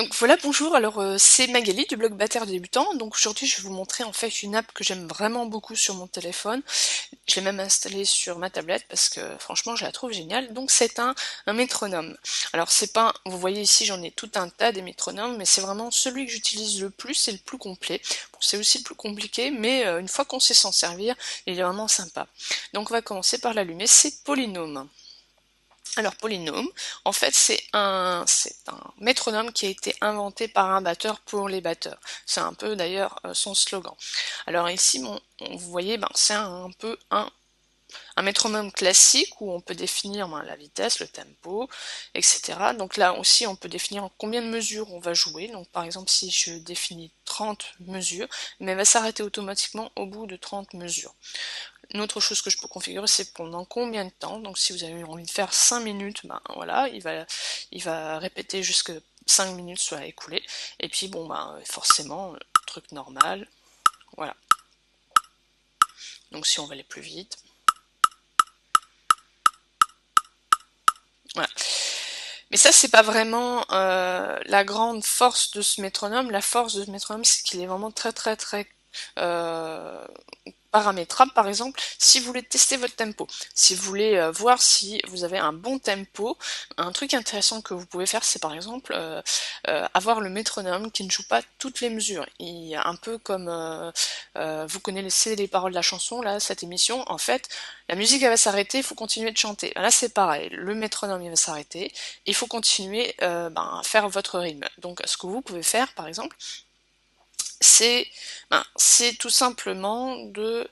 Donc voilà, bonjour, alors c'est Magali du blog Bataire débutant. Donc aujourd'hui je vais vous montrer en fait une app que j'aime vraiment beaucoup sur mon téléphone. Je l'ai même installée sur ma tablette parce que franchement je la trouve géniale. Donc c'est un métronome. Alors c'est pas, vous voyez ici j'en ai tout un tas des métronomes, mais c'est vraiment celui que j'utilise le plus et le plus complet. Bon, c'est aussi le plus compliqué, mais une fois qu'on sait s'en servir, il est vraiment sympa. Donc on va commencer par l'allumer, c'est Polynôme. Alors polynôme, en fait c'est un métronome qui a été inventé par un batteur pour les batteurs. C'est un peu d'ailleurs son slogan. Alors ici, vous voyez, c'est un peu un métronome classique où on peut définir la vitesse, le tempo, etc. Donc là aussi on peut définir en combien de mesures on va jouer. Donc par exemple si je définis 30 mesures, mais elle va s'arrêter automatiquement au bout de 30 mesures. Une autre chose que je peux configurer, c'est pendant combien de temps. Donc si vous avez envie de faire 5 minutes, voilà, il va répéter jusque 5 minutes soient écoulées. Et puis forcément, truc normal, voilà. Donc si on va aller plus vite, voilà. Mais ça, c'est pas vraiment la grande force de ce métronome. La force de ce métronome, c'est qu'il est vraiment très euh, paramétrable. Par exemple, si vous voulez tester votre tempo, si vous voulez voir si vous avez un bon tempo, un truc intéressant que vous pouvez faire, c'est par exemple avoir le métronome qui ne joue pas toutes les mesures. Il y a un peu comme vous connaissez les paroles de la chanson, là, cette émission, en fait, la musique elle va s'arrêter, il faut continuer de chanter. Là c'est pareil, le métronome il va s'arrêter, il faut continuer à faire votre rythme. Donc ce que vous pouvez faire par exemple, c'est tout simplement de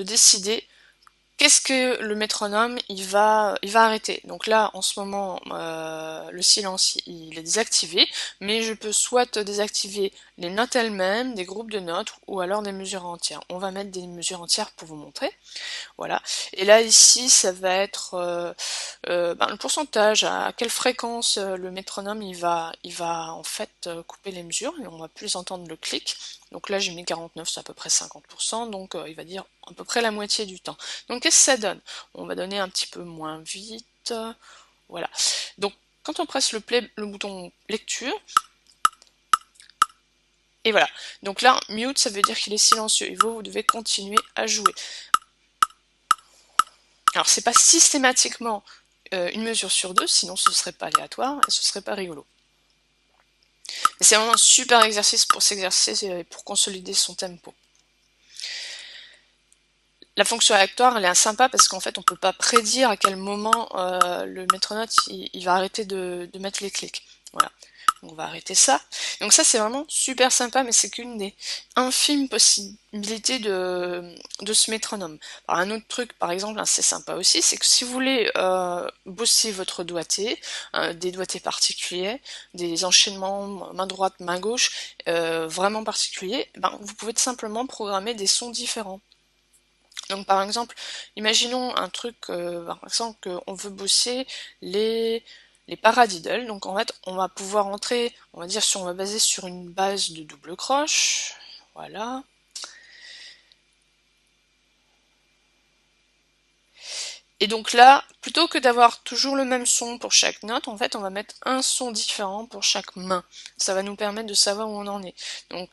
décider qu'est-ce que le métronome il va arrêter. Donc là en ce moment le silence il est désactivé, mais je peux soit désactiver les notes elles-mêmes, des groupes de notes ou alors des mesures entières. On va mettre des mesures entières pour vous montrer. Voilà. Et là ici, ça va être le pourcentage, à quelle fréquence le métronome il va en fait couper les mesures et on va plus entendre le clic. Donc là j'ai mis 49, c'est à peu près 50%, donc il va dire à peu près la moitié du temps. Donc qu'est-ce que ça donne? On va donner un petit peu moins vite, voilà. Donc quand on presse le bouton lecture, et voilà. Donc là, mute, ça veut dire qu'il est silencieux, et vous devez continuer à jouer. Alors c'est pas systématiquement une mesure sur deux, sinon ce serait pas aléatoire et ce serait pas rigolo. Mais c'est vraiment un super exercice pour s'exercer et pour consolider son tempo. La fonction aléatoire, elle est sympa parce qu'en fait on peut pas prédire à quel moment le métronome il va arrêter de mettre les clics. Voilà. On va arrêter ça. Donc ça c'est vraiment super sympa, mais c'est qu'une des infimes possibilités de ce métronome. Alors un autre truc par exemple, c'est sympa aussi, c'est que si vous voulez bosser votre doigté, des doigtés particuliers, des enchaînements main droite, main gauche, vraiment particuliers, vous pouvez tout simplement programmer des sons différents. Donc par exemple, imaginons un truc, par exemple qu'on veut bosser les, les paradiddles. Donc en fait, on va pouvoir entrer, on va dire si on va baser sur une base de double croche, voilà. Et donc là, plutôt que d'avoir toujours le même son pour chaque note, en fait, on va mettre un son différent pour chaque main. Ça va nous permettre de savoir où on en est. Donc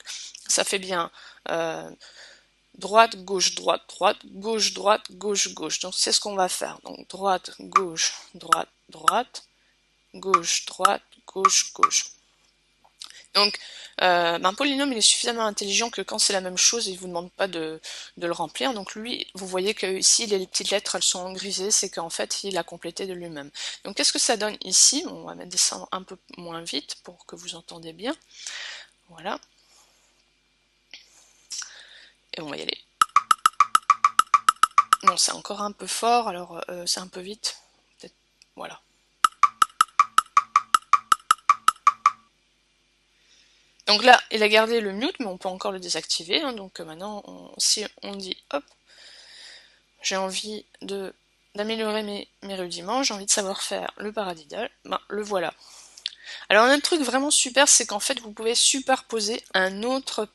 ça fait bien droite, gauche, droite, droite, gauche, droite, gauche, gauche. Donc c'est ce qu'on va faire. Donc droite, gauche, droite, droite, gauche, droite, gauche, gauche. Donc polynôme il est suffisamment intelligent que quand c'est la même chose, il vous demande pas de le remplir. Donc lui, vous voyez que ici les petites lettres elles sont en grisé, c'est qu'en fait il a complété de lui-même. Donc qu'est-ce que ça donne ici? Bon, on va mettre descendre un peu moins vite pour que vous entendez bien. Voilà. Et on va y aller. Non, c'est encore un peu fort, alors c'est un peu vite. Peut-être, voilà. Donc là, il a gardé le mute, mais on peut encore le désactiver. Hein, donc maintenant, si on dit, hop, j'ai envie d'améliorer mes rudiments, j'ai envie de savoir faire le paradiddle, le voilà. Alors un autre truc vraiment super, c'est qu'en fait vous pouvez superposer un autre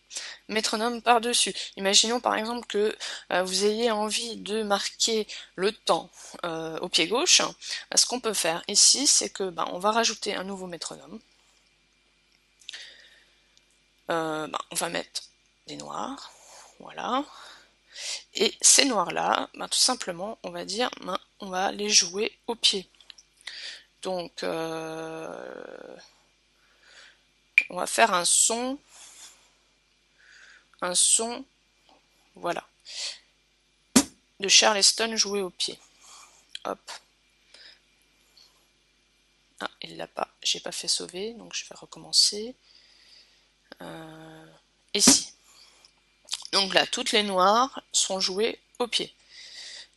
métronome par-dessus. Imaginons par exemple que vous ayez envie de marquer le temps au pied gauche. Ce qu'on peut faire ici, c'est que on va rajouter un nouveau métronome. on va mettre des noirs, voilà. Et ces noirs-là, tout simplement, on va dire, on va les jouer au pied. Donc, on va faire un son, voilà, de Charleston joué au pied. Hop. Ah, il l'a pas, j'ai pas fait sauver, donc je vais recommencer. Ici. Donc là, toutes les noires sont jouées au pied.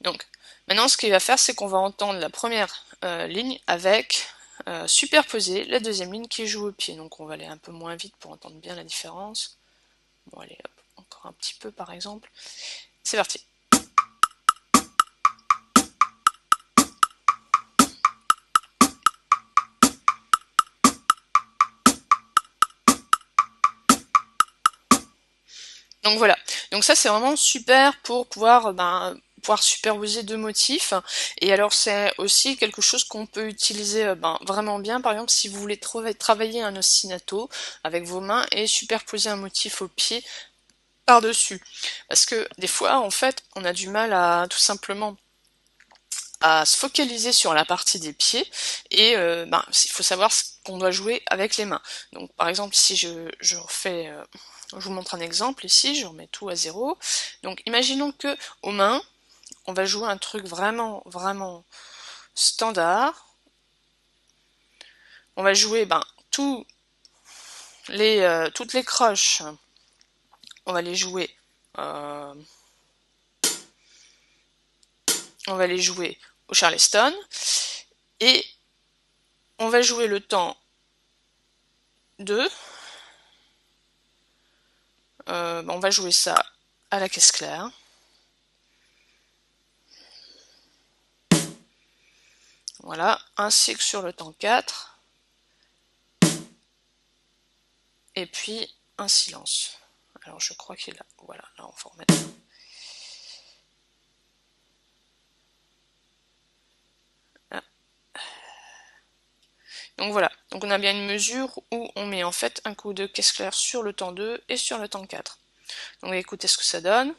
Donc, maintenant, ce qu'il va faire, c'est qu'on va entendre la première ligne avec superposer la deuxième ligne qui joue au pied. Donc, on va aller un peu moins vite pour entendre bien la différence. Bon, allez, hop, encore un petit peu, par exemple. C'est parti. Donc voilà, donc ça c'est vraiment super pour pouvoir superposer deux motifs. Et alors c'est aussi quelque chose qu'on peut utiliser vraiment bien, par exemple si vous voulez travailler un ostinato avec vos mains et superposer un motif au pied par-dessus. Parce que des fois en fait on a du mal à tout simplement à se focaliser sur la partie des pieds et il faut savoir ce qu'on doit jouer avec les mains. Donc par exemple si je refais je vous montre un exemple ici, je remets tout à zéro. Donc imaginons que aux mains, on va jouer un truc vraiment standard. On va jouer toutes les croches, on va les jouer euh, on va les jouer au Charleston et on va jouer le temps de on va jouer ça à la caisse claire. Voilà, ainsi que sur le temps 4. Et puis un silence. Alors je crois qu'il est là. Voilà, là on va remettre. Là. Donc voilà, donc on a bien une mesure où on met en fait un coup de caisse claire sur le temps 2 et sur le temps 4. Donc écoutez ce que ça donne.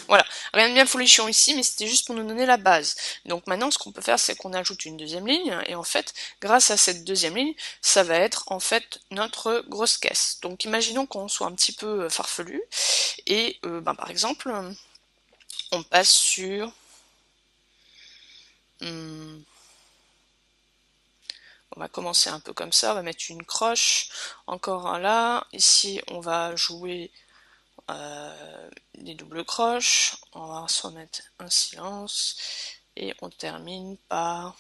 Voilà, rien de bien folichon ici, mais c'était juste pour nous donner la base. Donc maintenant, ce qu'on peut faire, c'est qu'on ajoute une deuxième ligne, et en fait, grâce à cette deuxième ligne, ça va être en fait notre grosse caisse. Donc imaginons qu'on soit un petit peu farfelu, et par exemple, on passe sur... on va commencer un peu comme ça, on va mettre une croche, encore un là, ici on va jouer des doubles croches, on va se remettre un silence, et on termine par...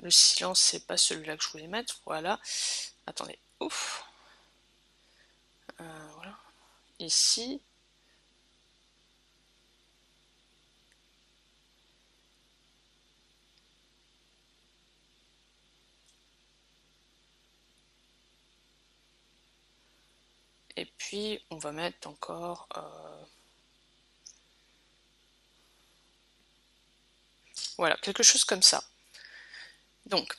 Le silence, c'est pas celui-là que je voulais mettre, voilà. Attendez, ouf. Voilà. Ici. Et puis, on va mettre encore... voilà, quelque chose comme ça. Donc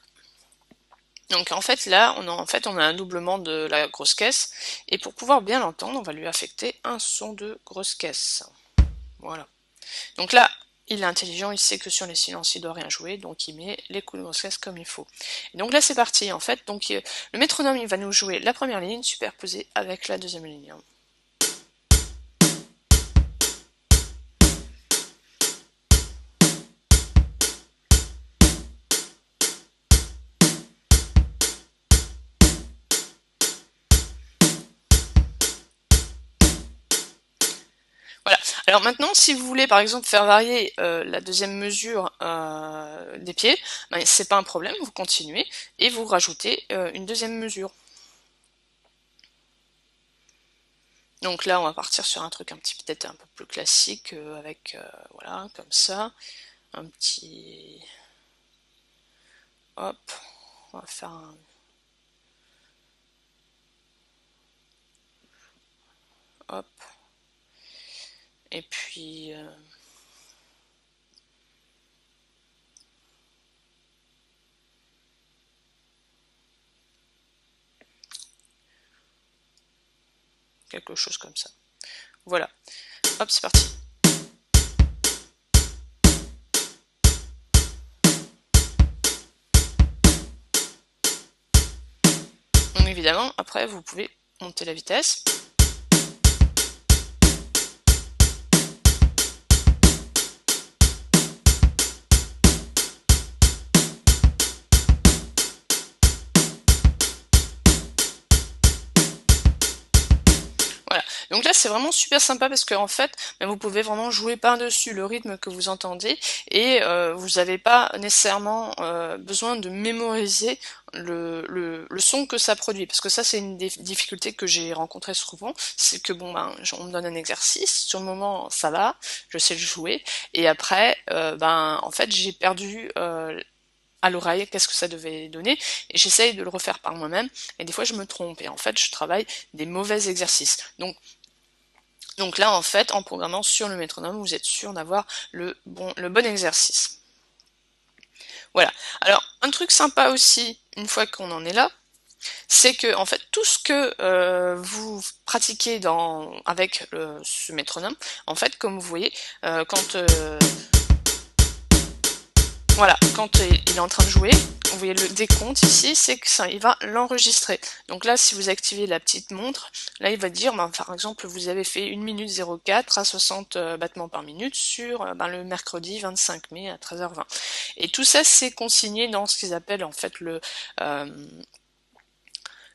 en fait là, on a un doublement de la grosse caisse, et pour pouvoir bien l'entendre, on va lui affecter un son de grosse caisse. Voilà. Donc là, il est intelligent, il sait que sur les silences, il doit rien jouer, donc il met les coups de grosse caisse comme il faut. Et donc là, c'est parti, en fait. Donc le métronome, il va nous jouer la première ligne superposée avec la deuxième ligne. Voilà. Alors maintenant, si vous voulez par exemple faire varier la deuxième mesure des pieds, c'est pas un problème, vous continuez et vous rajoutez une deuxième mesure. Donc là, on va partir sur un truc peut-être un peu plus classique, avec, voilà, comme ça, un petit, hop, on va faire un, hop, et puis, quelque chose comme ça. Voilà, hop, c'est parti. Donc évidemment, après, vous pouvez monter la vitesse. Voilà, donc là c'est vraiment super sympa parce que en fait, vous pouvez vraiment jouer par-dessus le rythme que vous entendez et vous n'avez pas nécessairement besoin de mémoriser le son que ça produit, parce que ça c'est une des difficultés que j'ai rencontrées souvent, c'est que bon ben on me donne un exercice, sur le moment ça va, je sais le jouer, et après ben en fait j'ai perdu à l'oreille, qu'est-ce que ça devait donner, et j'essaye de le refaire par moi-même, et des fois je me trompe, et en fait je travaille des mauvais exercices. Donc là, en fait, en programmant sur le métronome, vous êtes sûr d'avoir le bon exercice. Voilà. Alors, un truc sympa aussi, une fois qu'on en est là, c'est que en fait tout ce que vous pratiquez avec ce métronome, en fait, comme vous voyez, quand voilà, quand il est en train de jouer, vous voyez le décompte ici, c'est que ça, il va l'enregistrer. Donc là, si vous activez la petite montre, là il va dire, ben, par exemple, vous avez fait 1 minute 04 à 60 battements par minute sur ben, le mercredi 25 mai à 13h20. Et tout ça, c'est consigné dans ce qu'ils appellent en fait euh,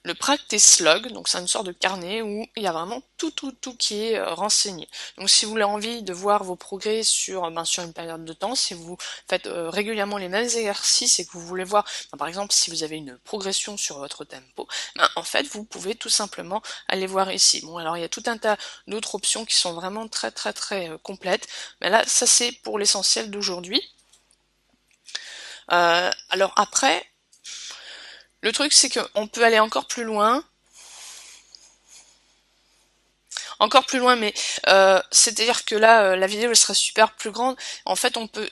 le practice log, donc c'est une sorte de carnet où il y a vraiment tout qui est renseigné. Donc si vous avez envie de voir vos progrès sur une période de temps, si vous faites régulièrement les mêmes exercices et que vous voulez voir, ben, par exemple si vous avez une progression sur votre tempo, ben, en fait vous pouvez tout simplement aller voir ici. Bon alors il y a tout un tas d'autres options qui sont vraiment très complètes, mais là ça c'est pour l'essentiel d'aujourd'hui. Alors après, le truc c'est qu'on peut aller encore plus loin, mais c'est-à-dire que là, la vidéo elle serait super plus grande. En fait, on peut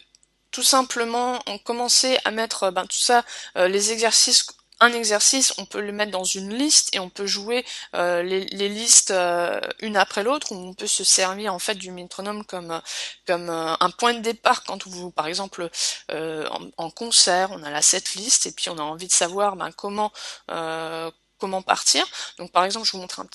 tout simplement commencer à mettre ben, tout ça, les exercices. Un exercice, on peut le mettre dans une liste et on peut jouer les listes une après l'autre, ou on peut se servir en fait du métronome comme un point de départ quand vous, par exemple, en concert, on a la setlist et puis on a envie de savoir ben, comment partir. Donc par exemple, je vous montre ouais,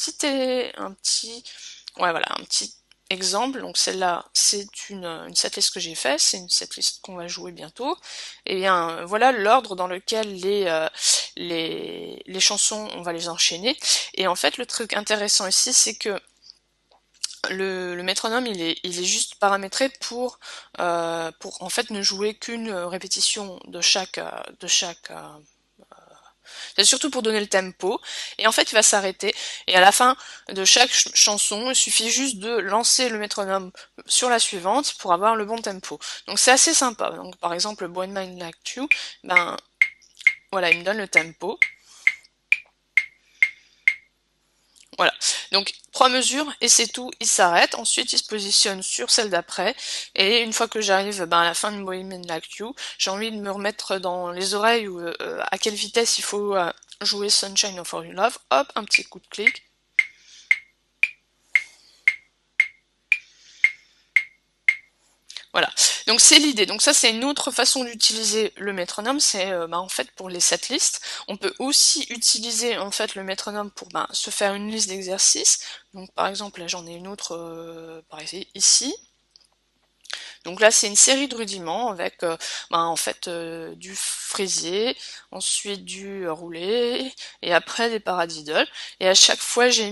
voilà, un petit exemple. Donc celle-là, c'est une setlist que j'ai fait, c'est une setlist qu'on va jouer bientôt. Et bien voilà l'ordre dans lequel les chansons, on va les enchaîner. Et en fait, le truc intéressant ici, c'est que le métronome, il est juste paramétré pour en fait ne jouer qu'une répétition de chaque c'est surtout pour donner le tempo. Et en fait, il va s'arrêter. Et à la fin de chaque chanson, il suffit juste de lancer le métronome sur la suivante pour avoir le bon tempo. Donc c'est assez sympa. Donc par exemple, Born Mind Like You, ben voilà, il me donne le tempo. Voilà. Donc 3 mesures et c'est tout, il s'arrête. Ensuite, il se positionne sur celle d'après. Et une fois que j'arrive ben, à la fin de Bohemian Like You, j'ai envie de me remettre dans les oreilles à quelle vitesse il faut jouer Sunshine of Your Love. Hop, un petit coup de clic. Voilà, donc c'est l'idée. Donc ça c'est une autre façon d'utiliser le métronome, c'est bah, en fait pour les setlists. On peut aussi utiliser en fait le métronome pour bah, se faire une liste d'exercices. Donc par exemple là j'en ai une autre par ici. Donc là, c'est une série de rudiments avec en fait du fraisier, ensuite du roulé et après des paradiddles. Et à chaque fois, j'ai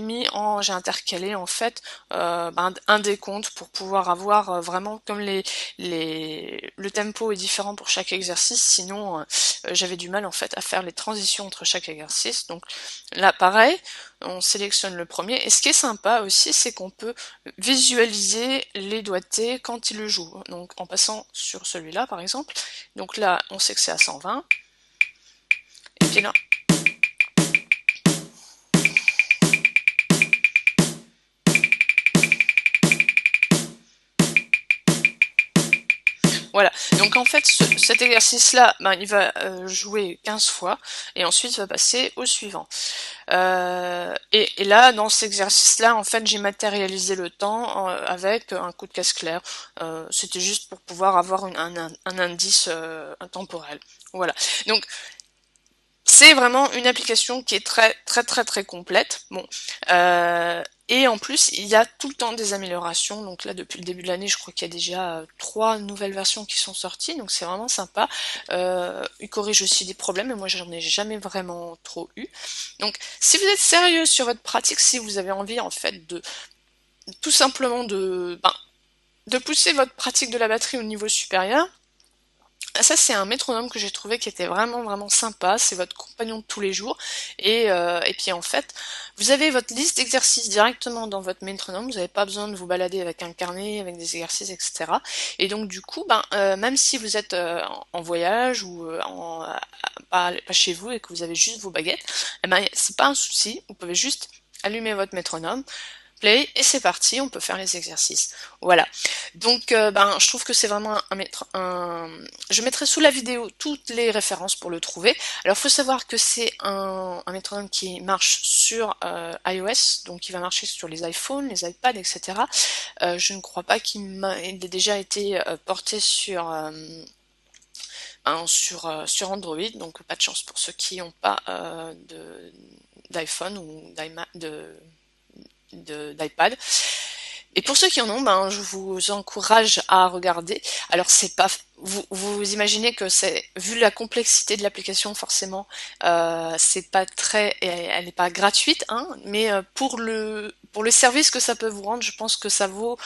intercalé en fait un décompte pour pouvoir avoir vraiment comme le tempo est différent pour chaque exercice. Sinon, j'avais du mal en fait à faire les transitions entre chaque exercice. Donc là, pareil. on sélectionne le premier, et ce qui est sympa aussi, c'est qu'on peut visualiser les doigtés quand il le joue, donc en passant sur celui-là par exemple, donc là on sait que c'est à 120, et puis là, voilà, donc en fait cet exercice-là, ben, il va jouer 15 fois, et ensuite va passer au suivant. Et là, dans cet exercice-là, en fait, j'ai matérialisé le temps avec un coup de casse clair. C'était juste pour pouvoir avoir un indice temporel. Voilà. Donc, c'est vraiment une application qui est très très très très complète. Bon, et en plus il y a tout le temps des améliorations. Donc là depuis le début de l'année, je crois qu'il y a déjà 3 nouvelles versions qui sont sorties. Donc c'est vraiment sympa. Il corrige aussi des problèmes, et moi j'en ai jamais vraiment trop eu. Donc si vous êtes sérieux sur votre pratique, si vous avez envie en fait de tout simplement de pousser votre pratique de la batterie au niveau supérieur, ça c'est un métronome que j'ai trouvé qui était vraiment vraiment sympa, c'est votre compagnon de tous les jours, et puis en fait vous avez votre liste d'exercices directement dans votre métronome, vous n'avez pas besoin de vous balader avec un carnet, avec des exercices, etc. Et donc du coup, même si vous êtes en voyage ou pas chez vous et que vous avez juste vos baguettes, eh ben, c'est pas un souci, vous pouvez juste allumer votre métronome, play, et c'est parti, on peut faire les exercices. Voilà. Donc, je trouve que c'est vraiment Je mettrai sous la vidéo toutes les références pour le trouver. Alors, il faut savoir que c'est un métronome qui marche sur iOS, donc il va marcher sur les iPhones, les iPads, etc. Je ne crois pas il ait déjà été porté sur Android, donc pas de chance pour ceux qui n'ont pas d'iPhone ou d'iPad. Et pour ceux qui en ont, je vous encourage à regarder. Alors c'est pas, vous imaginez que c'est, vu la complexité de l'application, forcément, c'est pas très, elle n'est pas gratuite, hein, mais pour le service que ça peut vous rendre, je pense que ça vaut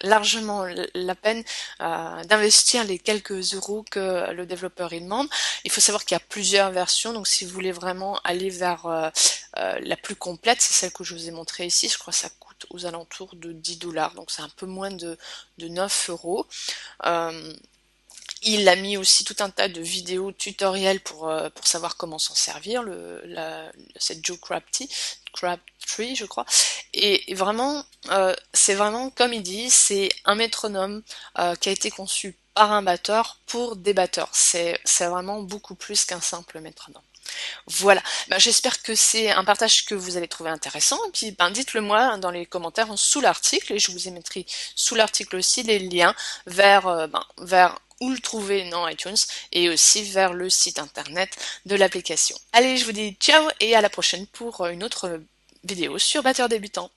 largement la peine d'investir les quelques euros que le développeur il demande. Il faut savoir qu'il y a plusieurs versions, donc si vous voulez vraiment aller vers la plus complète, c'est celle que je vous ai montrée ici. Je crois que ça coûte aux alentours de 10 $, donc c'est un peu moins de 9 euros. Il a mis aussi tout un tas de vidéos tutoriels pour savoir comment s'en servir, cette Joe Crabtree, je crois. Et vraiment, c'est vraiment, comme il dit, c'est un métronome qui a été conçu par un batteur pour des batteurs. C'est vraiment beaucoup plus qu'un simple métronome. Voilà, j'espère que c'est un partage que vous avez trouvé intéressant, et puis dites-le moi dans les commentaires sous l'article, et je vous mettrai sous l'article aussi les liens vers où le trouver dans iTunes, et aussi vers le site internet de l'application. Allez, je vous dis ciao et à la prochaine pour une autre vidéo sur batteur débutant.